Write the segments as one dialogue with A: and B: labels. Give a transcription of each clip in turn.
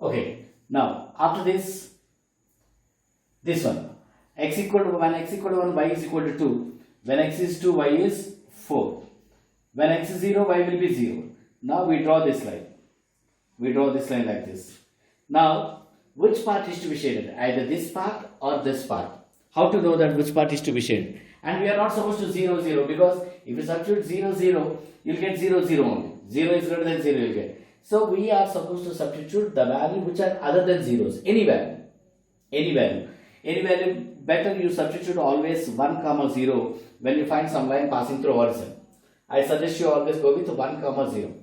A: Okay, now after this one, x equal to 1, x equal to 1, y is equal to 2. When x is 2, y is 4. When x is 0, y will be 0. Now we draw this line. We draw this line like this. Now, which part is to be shaded? Either this part or this part. How to know that which part is to be shaded? And we are not supposed to 0, 0, because if you substitute 0, 0, you will get 0, 0 only. 0 is greater than 0 you will get. So we are supposed to substitute the value which are other than zeros. Any value. Any value. Any value. Better you substitute always 1 comma 0 when you find some line passing through origin. I suggest you always go with 1 comma 0.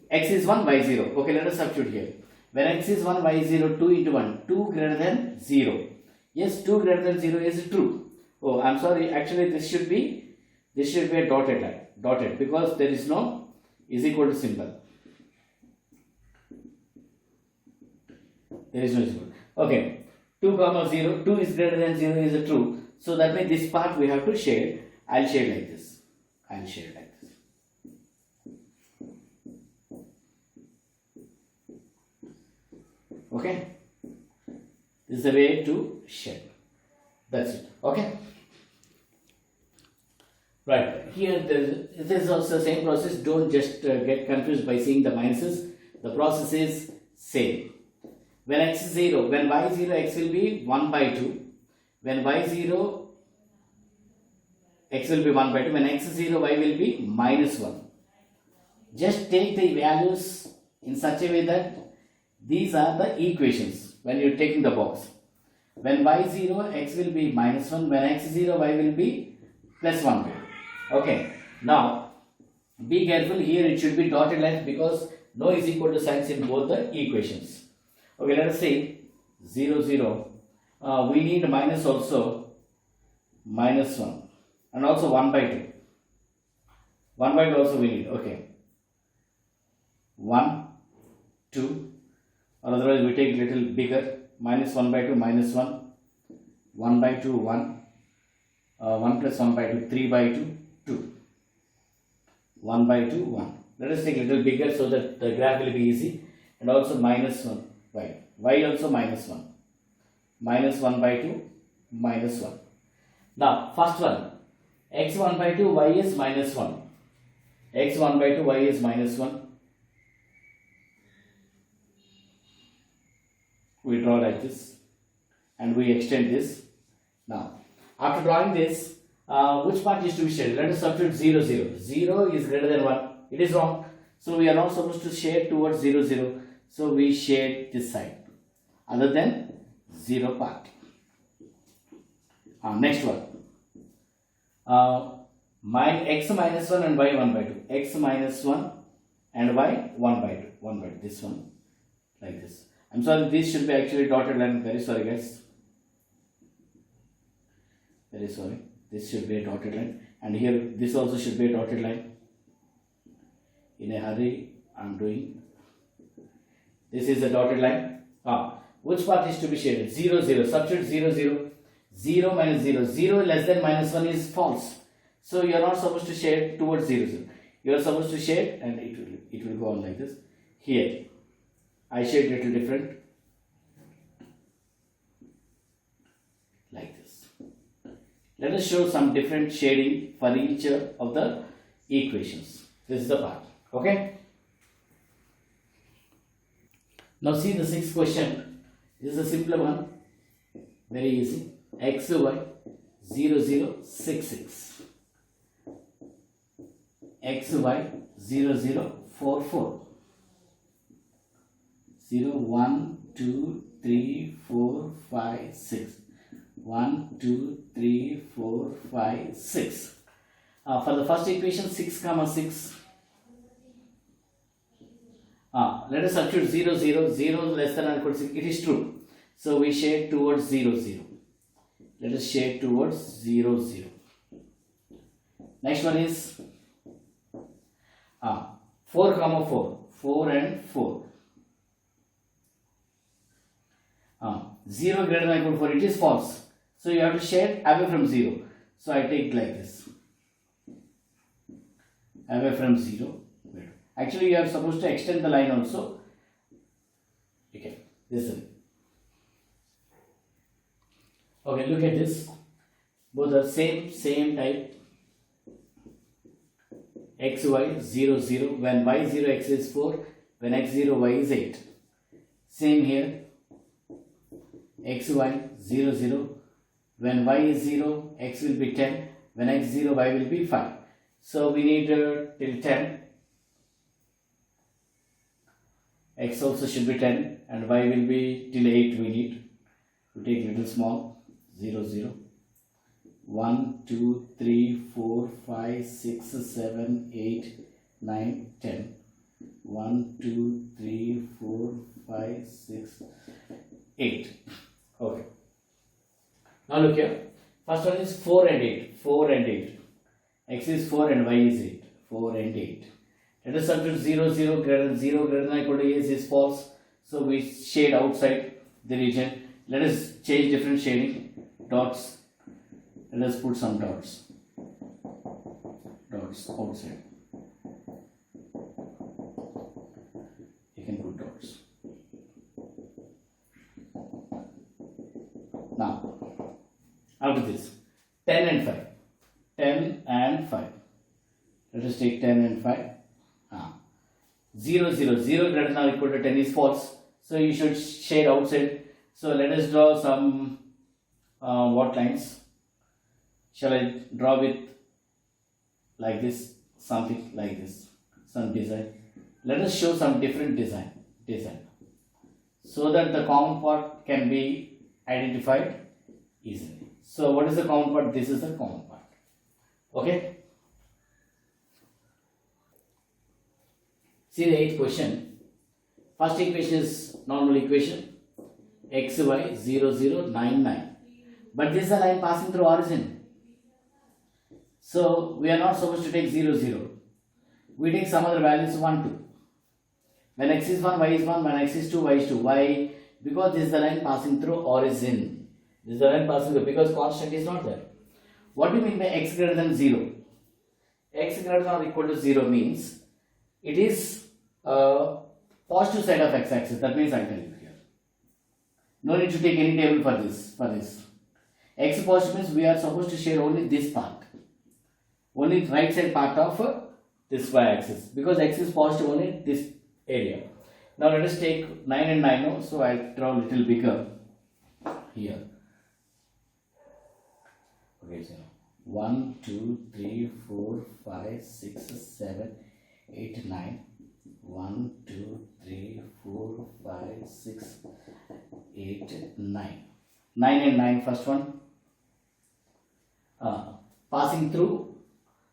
A: X is 1, y 0. Okay, let us substitute here. When x is 1, y is 0, 2 into 1. 2 greater than 0. Yes, 2 greater than 0 is true. Oh, I'm sorry. Actually, this should be a dotted line. Dotted, because there is no is equal to symbol. There is no is equal. Okay. 2 comma 0. 2 is greater than 0 is a true. So that means this part we have to shade. I'll shade like this. I'll shade like this. Okay, this is the way to shade. That's it. Okay, right here this is also the same process. Don't just get confused by seeing the minuses. The process is same. When x is 0, when y is 0, x will be 1 by 2. When y is 0, x will be 1 by 2. When x is 0, y will be minus 1. Just take the values in such a way that these are the equations when you are taking the box. When y is 0, x will be minus 1. When x is 0, y will be plus 1 by 2. Okay. Now, be careful here. It should be dotted line because no is equal to signs in both the equations. Okay, let us say 0, 0. We need minus also minus 1 and also 1 by 2. 1 by 2 also we need. Okay. 1, 2. Or otherwise we take little bigger, minus 1 by 2, minus 1, 1 by 2, 1, 1 plus 1 by 2, 3 by 2, 2, 1 by 2, 1. Let us take little bigger so that the graph will be easy. And also minus 1, y also minus 1, minus 1 by 2, minus 1. Now, first one, x 1 by 2, y is minus 1, x 1 by 2, y is minus 1. We draw like this and we extend this. Now, after drawing this, which part is to be shaded? Let us substitute 0, 0. 0 is greater than 1. It is wrong. So, we are not supposed to shade towards 0, 0. So, we shade this side other than 0 part. Next one. X minus 1 and y 1 by 2. X minus 1 and y 1 by 2. 1 by 2. This one like this. I'm sorry, this should be actually dotted line. Very sorry, guys. Very sorry. This should be a dotted line. And here, this also should be a dotted line. In a hurry, I'm doing. This is a dotted line. Which part is to be shaded? 0, 0. Substitute 0, 0. 0 minus 0. 0 less than minus 1 is false. So, you are not supposed to shade towards 0, 0. You are supposed to shade and it will go on like this. Here. I shade little different, like this. Let us show some different shading for each of the equations. This is the part. Okay. Now see the sixth question. This is a simpler one. Very easy. X, Y, 0, 0, 6, 6. X, Y, 0, 0, 4, 4. 0, 1, 2, 3, 4, 5, 6. 1, 2, 3, 4, 5, 6. For the first equation, 6, 6. Let us substitute 0, 0. 0 less than or equal to 6. It is true. So we shade towards 0, 0. Let us shade towards 0, 0. Next one is 4, 4. 4 and 4. 0 greater than or equal to 4, it is false. So you have to shade away from 0. So I take like this. Away from 0. Actually you are supposed to extend the line also. Okay. This one. Okay, look at this. Both are same type. X, y, 0, 0. When y 0, x is 4. When x 0, y is 8. Same here. X, y, 0, 0. When y is 0, x will be 10. When x 0, y will be 5. So we need till 10. X also should be 10 and y will be till 8 we need to take little small. 0, 0. 1, 2, 3, 4, 5, 6, 7, 8, 9, 10. 1, 2, 3, 4, 5, 6, 8. Okay. Now look here. First one is 4 and 8. 4 and 8. X is 4 and y is 8. 4 and 8. Let us substitute 0, 0 greater than 0 greater than or equal to is false. So we shade outside the region. Let us change different shading. Dots. Let us put some dots. Dots outside. You can put dots. Now, after this, 10 and 5. 10 and 5. Let us take 10 and 5. 0, 0. 0 greater than or equal to 10 is false. So you should shade outside. So let us draw some what lines? Shall I draw with like this? Something like this. Some design. Let us show some different design. So that the common part can be identified easily. So what is the common part? This is the common part. Okay. See the 8th question. First equation is normal equation. X, y, 0, 0, 9, 9. But this is a line passing through origin. So we are not supposed to take 0, 0. We take some other values 1, 2. When x is 1, y is 1. When x is 2, y is 2. Why? Because this is the line passing through origin. This is the line passing through because constant is not there. What do you mean by x greater than 0? X greater than or equal to 0 means it is positive side of x-axis. That means I tell you here. No need to take any table for this. X positive means we are supposed to share only this part. Only right side part of this y-axis. Because x is positive only this area. Now let us take 9 and 9. No? So I will draw a little bigger here. Okay, so 1, 2, 3, 4, 5, 6, 7, 8, 9. 1, 2, 3, 4, 5, 6, 8, 9. 9 and 9, first one. Passing through,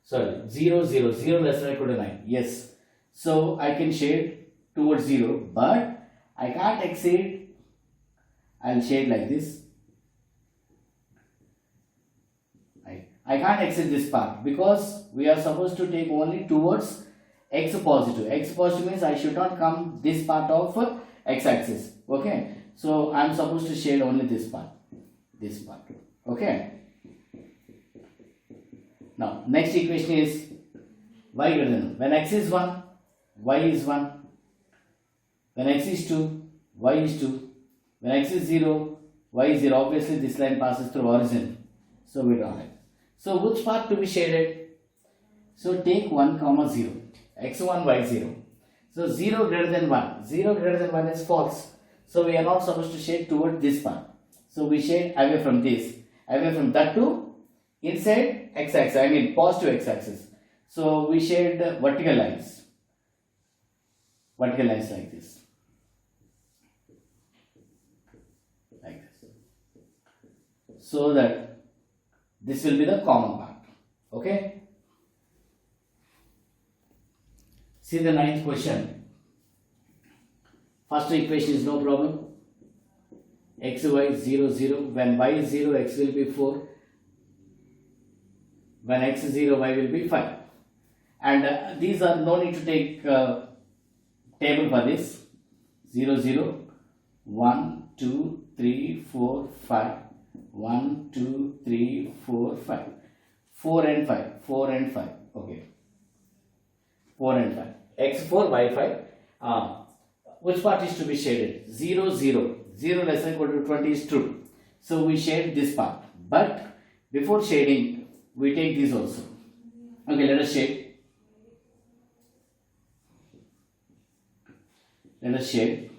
A: 0, 0, 0 less than or equal to 9. Yes. So I can shade towards 0, but I can't exceed. I'll shade like this. I can't exceed this part because we are supposed to take only towards x positive. X positive means I should not come this part of x-axis. Okay. So I am supposed to shade only this part. This part. Okay. Now next equation is y greater than. When x is 1, y is 1. When x is 2, y is 2. When x is 0, y is 0. Obviously this line passes through origin. So we draw it. So which part to be shaded? So take 1, 0. x1, y0. So 0 greater than 1. 0 greater than 1 is false. So we are not supposed to shade toward this part. So we shade away from this. Away from that to inside x-axis. I mean positive x-axis. So we shade vertical lines. Vertical lines like this. Like this. So that this will be the common part. Okay. See the 9th question. First equation is no problem. X, y, 0, 0. When y is 0, x will be 4. When x is 0, y will be 5. And these are no need to take table for this. 0, 0. 1, 2, 3, 4, 5. 1, 2, 3, 4, 5. 4 and 5. 4 and 5. Okay. 4 and 5. X4, Y5. which part is to be shaded? 0, 0. 0 less than equal to 20 is true. So we shade this part. But before shading, we take this also. Okay, let us shade. Let us shade.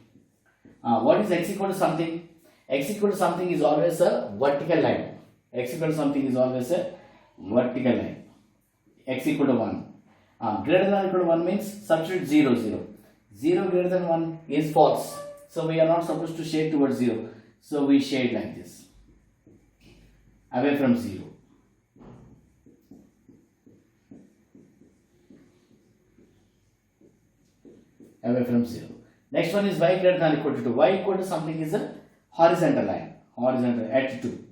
A: What is x equal to something? X equal to something is always a vertical line. X equal to something is always a vertical line. X equal to 1. Greater than or equal to 1 means substitute 0, 0. 0 greater than 1 is false. So we are not supposed to shade towards 0. So we shade like this. Away from 0. Away from 0. Next one is y greater than or equal to 2. Y equal to something is a horizontal line. Horizontal at 2.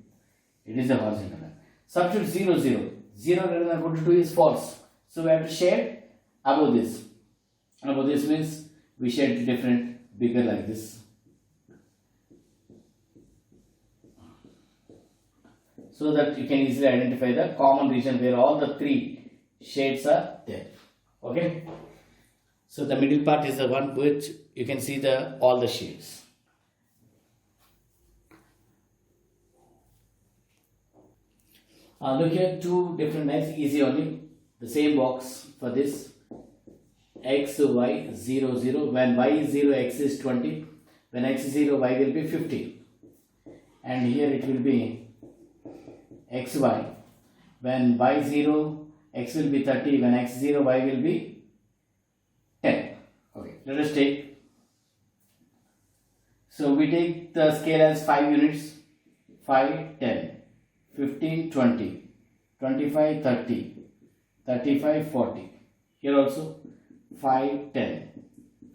A: It is a horizontal line. Substitute 0, 0. 0 greater than or equal to 2 is false. So we have to shade above this. Above this means we shade different, bigger like this. So that you can easily identify the common region where all the three shades are there. Okay. So the middle part is the one which you can see all the shades. Look here, two different lines, easy only. The same box for this. X, y, 0, 0. When y is 0, x is 20. When x is 0, y will be 50. And here it will be x, y. When y is 0, x will be 30. When x is 0, y will be 10. Okay, let us take. So we take the scale as 5 units. 5, 10, 15, 20, 25, 30, 35, 40. Here also 5, 10,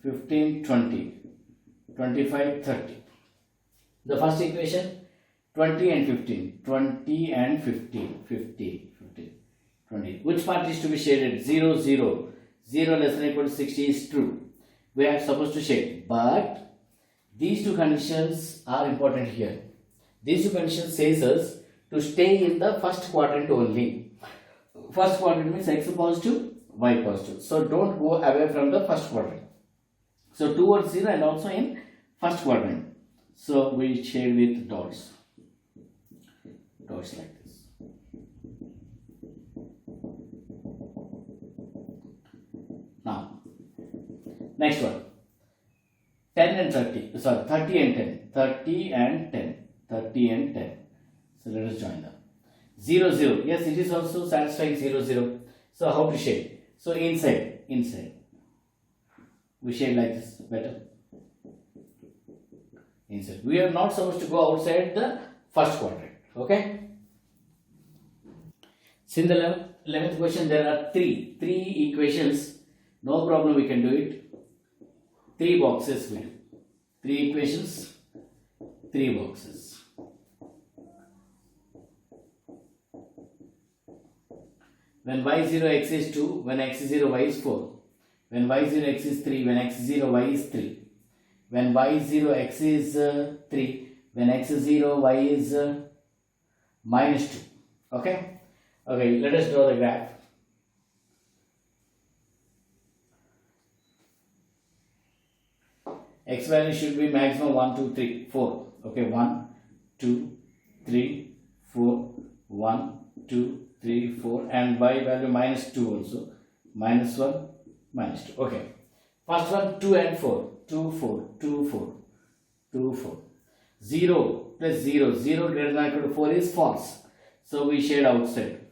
A: 15, 20, 25, 30. The first equation 20 and 15. 20 and 15. 50, 15, 20. Which part is to be shaded? 0, 0. 0 less than or equal to 60 is true. We are supposed to shade. But these two conditions are important here. These two conditions says us to stay in the first quadrant only. First quadrant means x positive, y positive. So don't go away from the first quadrant. So towards 0 and also in first quadrant. So we shade with dots. Dots like this. Now, next one. 10 and 30. Sorry, 30 and 10. 30 and 10. 30 and 10. So let us join them. 0, 0. Yes, it is also satisfying 0, 0. So how to shade? So inside. We shade like this. Better. Inside. We are not supposed to go outside the first quadrant. Okay. So in the 11th question, there are three equations. No problem, we can do it. 3 boxes we do. 3 equations, 3 boxes. When y0 x is 2, when x is 0 y is 4. When y0 x is 3, when x is 0 y is 3. When y0 x is 3, when x is 0 y is minus 2. Okay? Okay, let us draw the graph. X value should be maximum 1, 2, 3, 4. Okay, 1, 2, 3, 4, 1, 2, 3, 4, and y value minus 2 also. Minus 1, minus 2. Okay. First one 2 and 4. 2, 4, 2, 4, 2, 4. 0 plus 0. 0 greater than or equal to 4 is false. So we shade outside.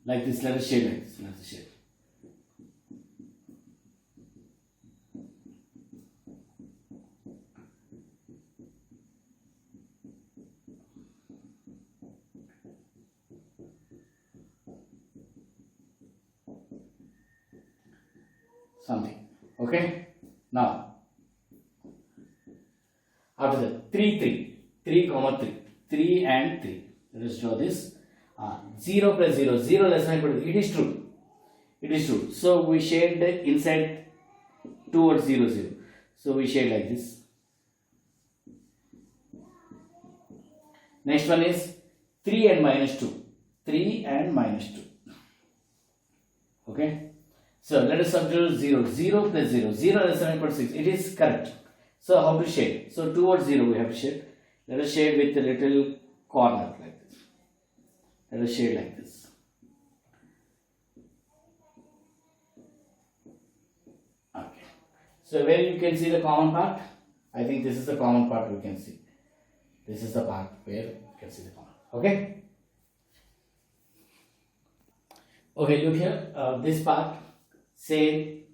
A: Like this, let us shade like this. Let us shade. Something. Okay. Now, after that, 3, 3. 3, 3. 3 and 3. Let us draw this. 0 plus 0. 0 less than or equal to. It is true. It is true. So we shade inside towards 0, 0. So we shade like this. Next one is 3 and minus 2. 3 and minus 2. Okay. So let us substitute 0. 0 plus 0. 0 less than or equal to 6. It is correct. So how to shade? So towards 0 we have to shade. Let us shade with a little corner like this. Let us shade like this. Okay. So where you can see the common part? I think this is the common part we can see. This is the part where you can see the common. Okay. Okay, look here. This part, say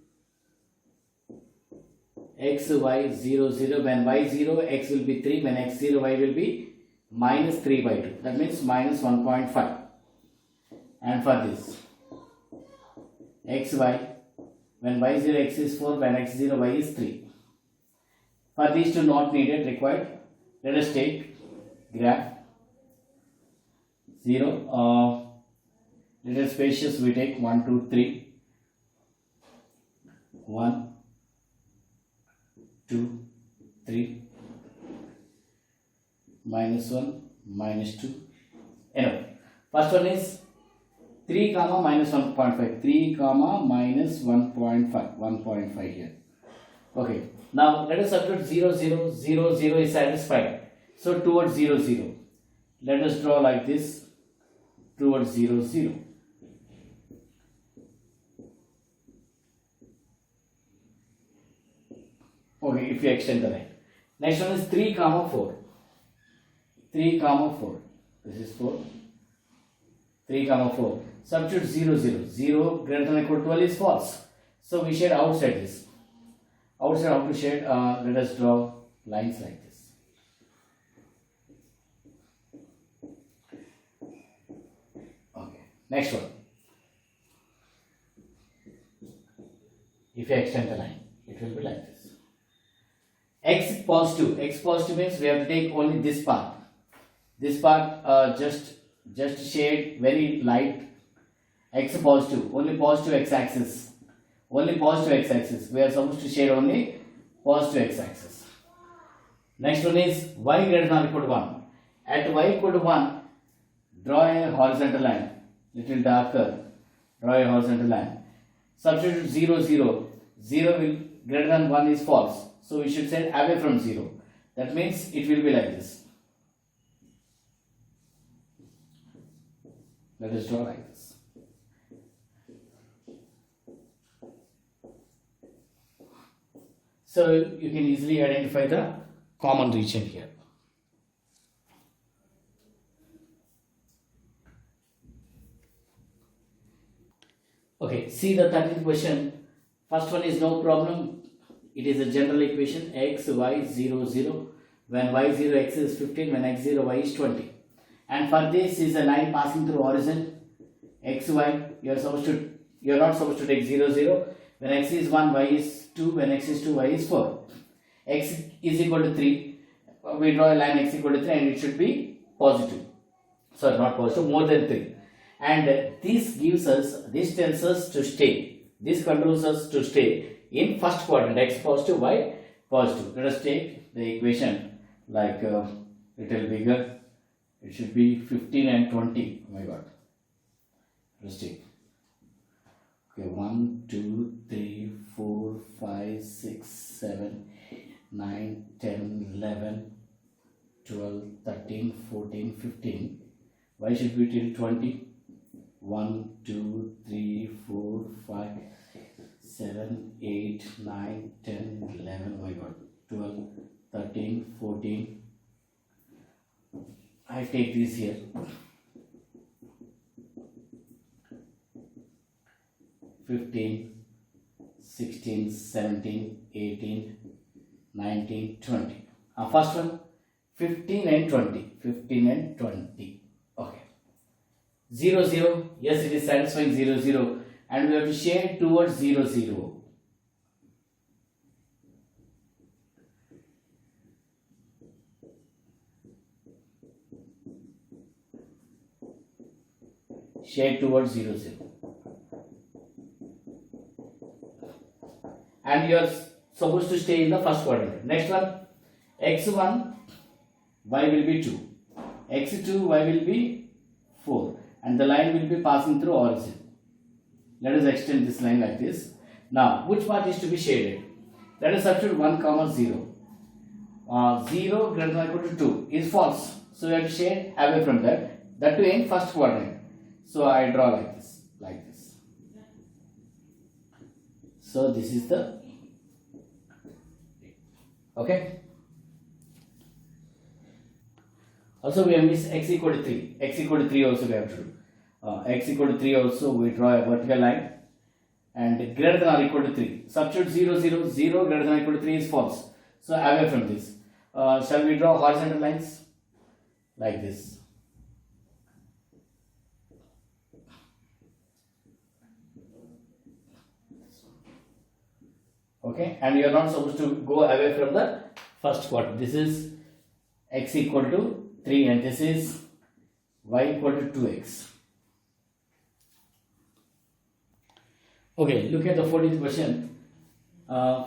A: x, y, 0, 0. When y 0, x will be 3. When x 0, y will be minus 3 by 2. That means minus 1.5. And for this, x, y. When y 0, x is 4. When x 0, y is 3. For these two not needed, required. Let us take graph 0. Little spacious we take 1, 2, 3. 1, 2, 3. Minus 1, minus 2. Anyway, first one is 3 comma minus 1.5. 3 comma minus 1.5. 1.5 here. Okay. Now let us substitute 0, 0, 0, 0 is satisfied. So towards 0, 0. Let us draw like this towards 0, 0. Okay, if you extend the line. Next one is 3 comma 4. 3 comma 4. This is 4. 3 comma 4. Substitute 0, 0. 0 greater than or equal to 12 is false. So we shade outside this. Outside how to shade? Let us draw lines like this. Okay. Next one. If you extend the line, it will be like this. X positive. X positive means we have to take only this part. This part just shade very light. X positive. Only positive x-axis. Only positive x-axis. We are supposed to shade only positive x-axis. Next one is y greater than or equal to 1. At y equal to 1, draw a horizontal line. Little darker. Draw a horizontal line. Substitute 0, 0. 0 will greater than 1 is false. So we should send away from 0. That means it will be like this. Let us draw like this. So you can easily identify the common region here. Okay, see the 13th question. First one is no problem. It is a general equation x, y, 0, 0. When y 0, x is 15. When x 0, y is 20. And for this is a line passing through origin x, y. You are not supposed to take 0, 0. When x is 1, y is 2. When x is 2, y is 4. X is equal to 3. We draw a line x equal to 3 and it should be positive. Sorry, not positive, more than 3. And this tells us to stay. This controls us to stay in first quadrant, x positive, y positive. Let us take the equation like little bigger. It should be 15 and 20. Oh my god. Let us take. Okay, 1, 2, 3, 4, 5, 6, 7, 9, 10, 11, 12, 13, 14, 15. Y should be till 20. 1, 2, 3, 4, 5, 7, 8, 9, 10, 11, oh my god, 12, 13, 14. I take this here. 15, 16, 17, 18, 19, 20. First one, 15 and 20. 15 and 20. Okay. 0, 0. Yes, it is satisfying 0, 0. And we have to shade towards 0, 0. Shade towards 0, 0. And you are supposed to stay in the first quadrant. Next one, x1, y will be 2. x2, y will be 4. And the line will be passing through origin. Let us extend this line like this. Now, which part is to be shaded? Let us substitute 1 comma 0. 0 greater than or equal to 2 is false. So we have to shade away from that. That too in first quadrant. So I draw like this. Like this. So this is the, okay. Also we have missed x equal to 3. X equal to 3 also we have to do. X equal to 3 also we draw a vertical line and greater than or equal to 3. Substitute 0, 0, 0 greater than or equal to 3 is false. So away from this. Shall we draw horizontal lines? Like this. Okay, and you are not supposed to go away from the first quadrant. This is x equal to 3 and this is y equal to 2x. Okay, look at the 14th question.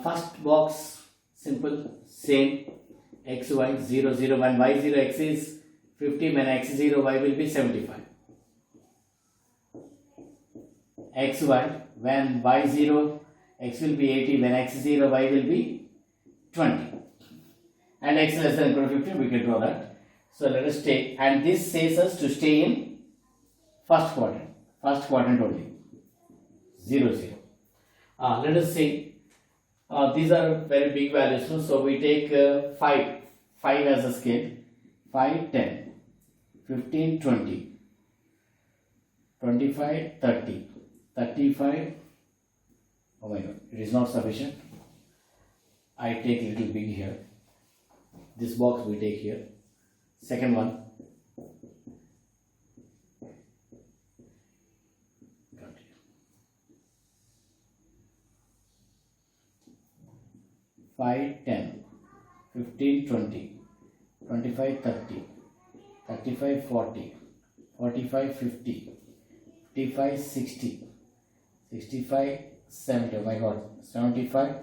A: First box, simple, same, x, y, 0, 0, when y 0, x is 50, when x 0, y will be 75. X, y, when y 0, x will be 80, when x 0, y will be 20. And x less than or equal to 15, we can draw that. So let us take, and this says us to stay in first quadrant only, 0, 0. Let us see, these are very big values, no? So we take 5 as a scale, 5, 10, 15, 20, 25, 30, 35, oh my god, it is not sufficient. I take a little big here. This box we take here. Second one. Got it. 5, 10, 15, 20, 25, 30, 35, 40, 45, 50, 55, 60, 65, 70, oh my god, 75,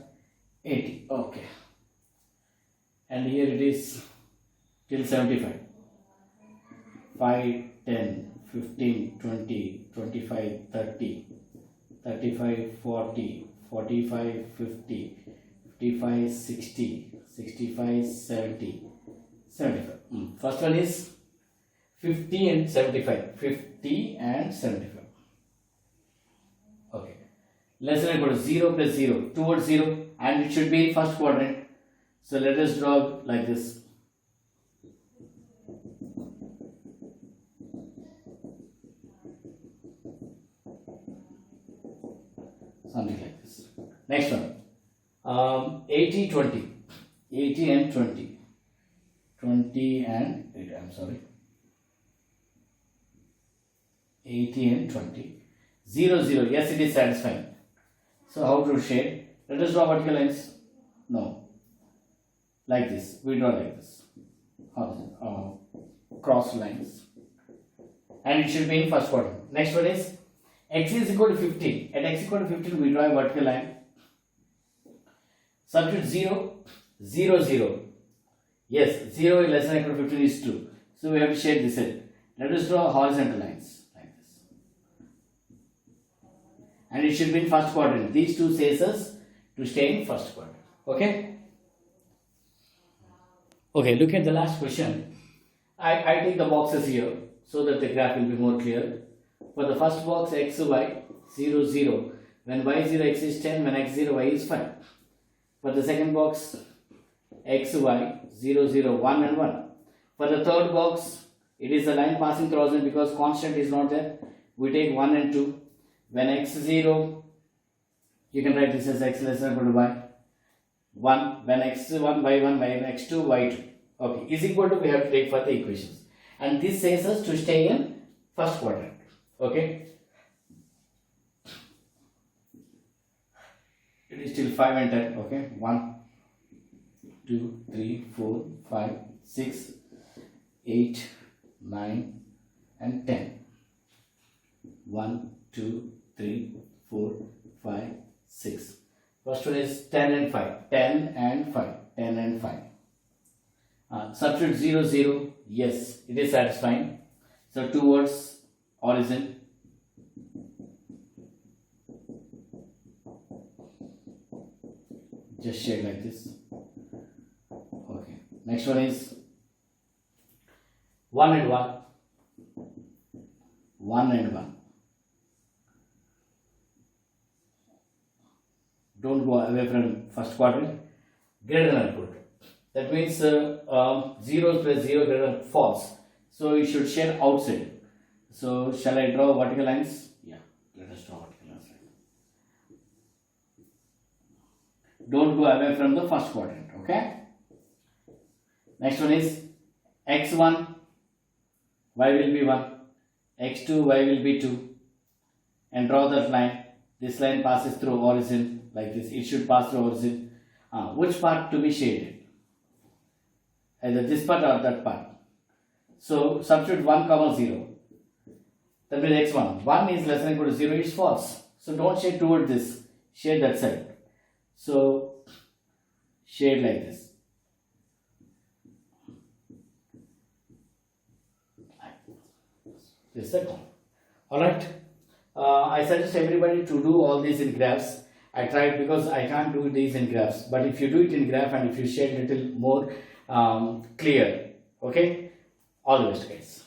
A: 80, okay. And here it is till 75. 5, 10, 15, 20, 25, 30, 35, 40, 45, 50, 55, 60, 65, 70, 75. First one is 50 and 75. 50 and 75. Okay. Less than or equal to 0 plus 0 towards 0, and it should be in first quadrant. So let us draw like this. Something like this. Next one. 80, 20. 80 and 20. 20 and 8, I'm sorry. 80 and 20. 0, 0. Yes, it is satisfying. So how to shade? Let us draw vertical lines. No. Like this. We draw like this. Cross lines. And it should be in first quadrant. Next one is x is equal to 15. At x equal to 15, we draw a vertical line. Substitute 0, 0, 0. Yes, 0 is less than or equal to 15 is true. So we have to shade this edge. Let us draw horizontal lines like this. And it should be in first quadrant. These two says us to stay in first quadrant. Okay? Okay, look at the last question. I take the boxes here so that the graph will be more clear. For the first box, x, y, 0, 0. When y 0, x is 10. When x 0, y is 5. For the second box, x, y, 0, 0, 1 and 1. For the third box, it is a line passing through it because constant is not there. We take 1 and 2. When x 0, you can write this as x less than or equal to y. 1, when x1, y1, when x2, y2. Okay, is equal to, we have to take for the equations. And this says us to stay in first quadrant. Okay. It is still 5 and 10. Okay. 1, 2, 3, 4, 5, 6, 8, 9 and 10. 1, 2, 3, 4, 5, 6. First one is 10 and 5. 10 and 5. 10 and 5. Substitute 0, 0. Yes, it is satisfying. So towards origin. just shade like this. Okay, next one is 1 and 1. 1 and 1. Don't go away from first quadrant. Greater than or equal to. That means 0 plus 0 greater than false. So you should shade outside. So shall I draw vertical lines? Yeah, let us draw vertical lines. Don't go away from the first quadrant. Okay. Next one is x1, y will be 1, x2, y will be 2, and draw that line. This line passes through origin like this. It should pass through origin. Which part to be shaded? Either this part or that part. So substitute 1 comma 0. That means x1. 1 is less than or equal to 0 is false. So don't shade toward this. Shade that side. So shade like this. This is the count. Alright. I suggest everybody to do all these in graphs. I tried because I can't do these in graphs. But if you do it in graph and if you shade little more clear, okay? All the best, guys.